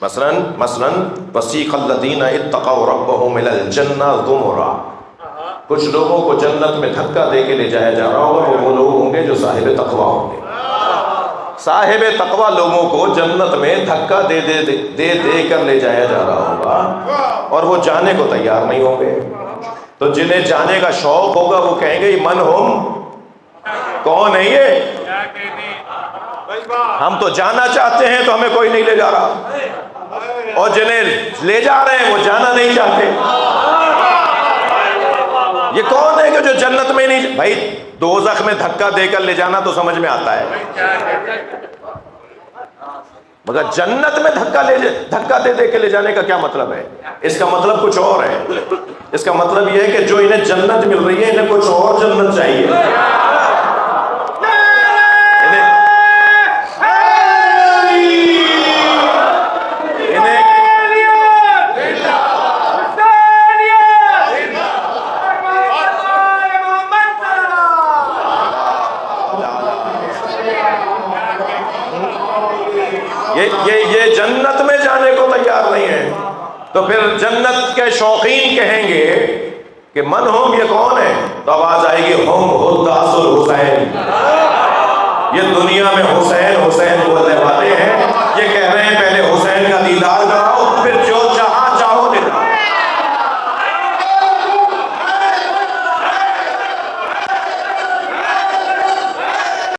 مثلاً وسیق الذین اتقوا ربهم الی الجنہ زمرا، کچھ لوگوں کو جنت میں دھکا دے کے لے جایا جا رہا ہوگا، وہ لوگ ہوں گے جو صاحب تقویٰ ہوں گے۔ صاحب تقویٰ لوگوں کو جنت میں دھکا دے دے کر لے جایا جا رہا ہوگا، اور وہ جانے کو تیار نہیں ہوں گے۔ تو جنہیں جانے کا شوق ہوگا وہ کہیں گے من ہم، کون ہے یہ؟ ہم تو جانا چاہتے ہیں تو ہمیں کوئی نہیں لے جا رہا، اور جنہیں لے جا رہے ہیں وہ جانا نہیں چاہتے۔ یہ کون ہے کہ جو جنت میں نہیں؟ بھائی دوزخ میں دھکا دے کر لے جانا تو سمجھ میں آتا ہے، مگر جنت میں دھکا دے کے لے جانے کا کیا مطلب ہے؟ اس کا مطلب کچھ اور ہے۔ اس کا مطلب یہ ہے کہ جو انہیں جنت مل رہی ہے انہیں کچھ اور جنت چاہیے۔ یہ جنت میں جانے کو تیار نہیں ہے، تو پھر جنت کے شوقین کہیں گے کہ من ہم، یہ کون ہے؟ تو آواز آئے گی ہم حداث الحسین، یہ دنیا میں حسین حسین بولنے والے